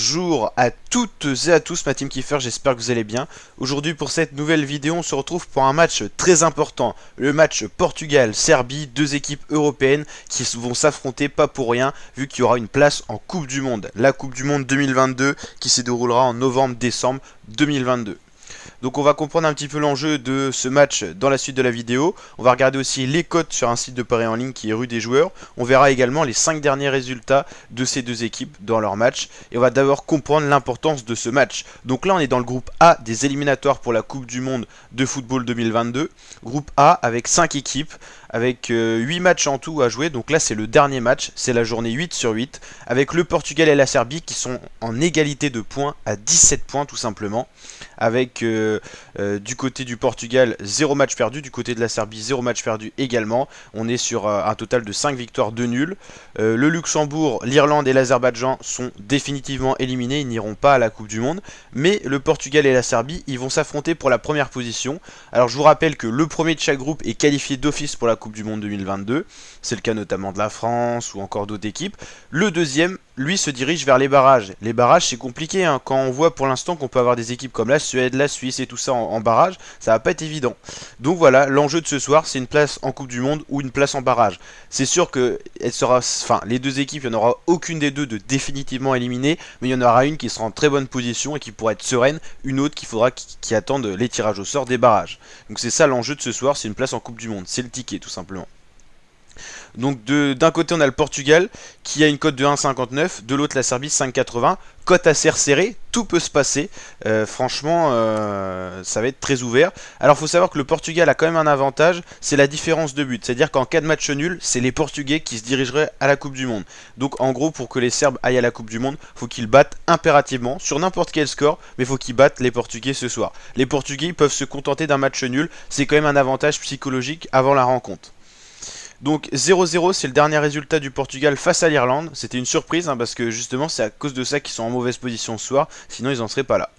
Bonjour à toutes et à tous, ma team Kiefer, j'espère que vous allez bien. Aujourd'hui pour cette nouvelle vidéo, on se retrouve pour un match très important. Le match Portugal-Serbie, deux équipes européennes qui vont s'affronter pas pour rien, vu qu'il y aura une place en Coupe du Monde. La Coupe du Monde 2022 qui se déroulera en novembre-décembre 2022. Donc on va comprendre un petit peu l'enjeu de ce match dans la suite de la vidéo. On va regarder aussi les cotes sur un site de paris en ligne qui est Rue des Joueurs. On verra également les 5 derniers résultats de ces deux équipes dans leur match. Et on va d'abord comprendre l'importance de ce match. Donc là on est dans le groupe A des éliminatoires pour la Coupe du Monde de football 2022. Groupe A avec 5 équipes, avec 8 matchs en tout à jouer. Donc là c'est le dernier match, c'est la journée 8 sur 8. Avec le Portugal et la Serbie qui sont en égalité de points à 17 points tout simplement. Avec du côté du Portugal 0 match perdu, du côté de la Serbie 0 match perdu également. On est sur un total de 5 victoires, 2 nuls. Le Luxembourg, l'Irlande et l'Azerbaïdjan sont définitivement éliminés, ils n'iront pas à la Coupe du Monde. Mais le Portugal et la Serbie, ils vont s'affronter pour la première position. Alors je vous rappelle que le premier de chaque groupe est qualifié d'office pour la Coupe du Monde 2022. C'est le cas notamment de la France ou encore d'autres équipes. Le deuxième, lui, se dirige vers les barrages. Les barrages, c'est compliqué, hein. Quand on voit pour l'instant qu'on peut avoir des équipes comme la Suède, la Suisse et tout ça en barrage, ça va pas être évident. Donc voilà, l'enjeu de ce soir, c'est une place en Coupe du Monde ou une place en barrage. C'est sûr que les deux équipes, il n'y en aura aucune des deux de définitivement éliminée, mais il y en aura une qui sera en très bonne position et qui pourra être sereine, une autre qu'il faudra qui attende les tirages au sort des barrages. Donc c'est ça l'enjeu de ce soir, c'est une place en Coupe du Monde, c'est le ticket tout simplement. Donc d'un côté on a le Portugal qui a une cote de 1,59, de l'autre la Serbie 5,80. Cote assez resserrée, tout peut se passer. Franchement ça va être très ouvert. Alors il faut savoir que le Portugal a quand même un avantage, c'est la différence de but. C'est-à-dire qu'en cas de match nul, c'est les Portugais qui se dirigeraient à la Coupe du Monde. Donc en gros pour que les Serbes aillent à la Coupe du Monde, il faut qu'ils battent impérativement sur n'importe quel score, mais il faut qu'ils battent les Portugais ce soir. Les Portugais peuvent se contenter d'un match nul, c'est quand même un avantage psychologique avant la rencontre. Donc 0-0, c'est le dernier résultat du Portugal face à l'Irlande. C'était une surprise hein, parce que justement c'est à cause de ça qu'ils sont en mauvaise position ce soir, sinon ils n'en seraient pas là.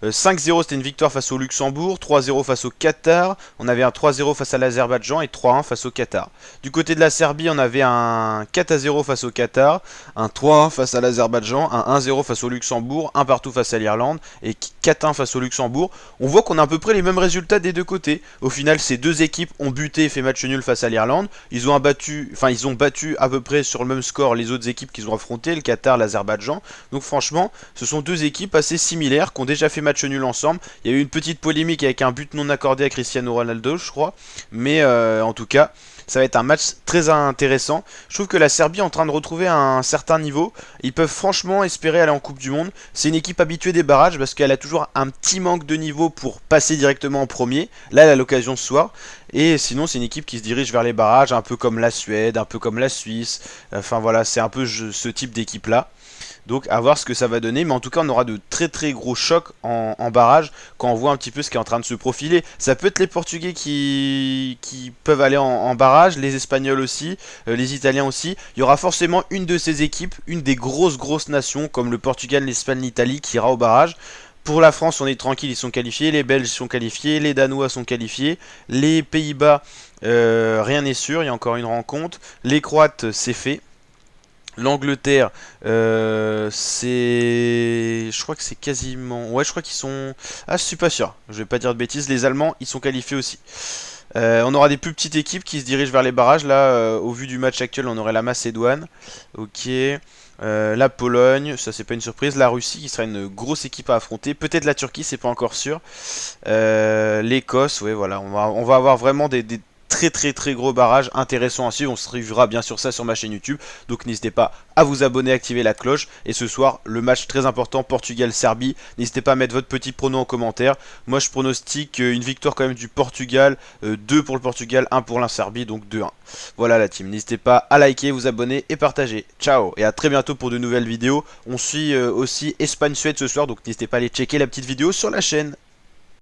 5-0 c'était une victoire face au Luxembourg, 3-0 face au Qatar, on avait un 3-0 face à l'Azerbaïdjan et 3-1 face au Qatar. Du côté de la Serbie on avait un 4-0 face au Qatar, un 3-1 face à l'Azerbaïdjan, un 1-0 face au Luxembourg, un partout face à l'Irlande et 4-1 face au Luxembourg. On voit qu'on a à peu près les mêmes résultats des deux côtés. Au final ces deux équipes ont buté et fait match nul face à l'Irlande. Ils ont battu à peu près sur le même score les autres équipes qu'ils ont affrontées, le Qatar, l'Azerbaïdjan. Donc franchement ce sont deux équipes assez similaires qui ont déjà fait match nul ensemble. Il y a eu une petite polémique avec un but non accordé à Cristiano Ronaldo je crois, mais en tout cas ça va être un match très intéressant. Je trouve que la Serbie est en train de retrouver un certain niveau. Ils peuvent franchement espérer aller en Coupe du Monde. C'est une équipe habituée des barrages parce qu'elle a toujours un petit manque de niveau pour passer directement en premier. Là elle a l'occasion ce soir. Et sinon c'est une équipe qui se dirige vers les barrages, un peu comme la Suède, un peu comme la Suisse. Enfin voilà, c'est un peu ce type d'équipe là. Donc à voir ce que ça va donner, mais en tout cas on aura de très très gros chocs en barrage quand on voit un petit peu ce qui est en train de se profiler. Ça peut être les Portugais qui peuvent aller en barrage, les Espagnols aussi, les Italiens aussi. Il y aura forcément une de ces équipes, une des grosses nations comme le Portugal, l'Espagne, l'Italie qui ira au barrage. Pour la France on est tranquille, ils sont qualifiés, les Belges sont qualifiés, les Danois sont qualifiés, les Pays-Bas rien n'est sûr, il y a encore une rencontre, les Croates c'est fait. L'Angleterre, je crois que c'est quasiment... Ouais, je crois qu'ils sont... Ah, je suis pas sûr, je vais pas dire de bêtises. Les Allemands, ils sont qualifiés aussi. On aura des plus petites équipes qui se dirigent vers les barrages. Là, au vu du match actuel, on aurait la Macédoine. Ok. La Pologne, ça c'est pas une surprise. La Russie, qui sera une grosse équipe à affronter. Peut-être la Turquie, c'est pas encore sûr. L'Écosse, ouais, voilà. On va avoir vraiment des très gros barrage intéressant à suivre. On se reviewera bien sûr ça sur ma chaîne YouTube, donc n'hésitez pas à vous abonner, activer la cloche. Et ce soir le match très important Portugal-Serbie, n'hésitez pas à mettre votre petit prono en commentaire. Moi je pronostique une victoire quand même du Portugal, 2 pour le Portugal, 1 pour la Serbie, donc 2-1. Voilà la team, n'hésitez pas à liker, vous abonner et partager. Ciao et à très bientôt pour de nouvelles vidéos. On suit aussi Espagne-Suède ce soir, donc n'hésitez pas à aller checker la petite vidéo sur la chaîne.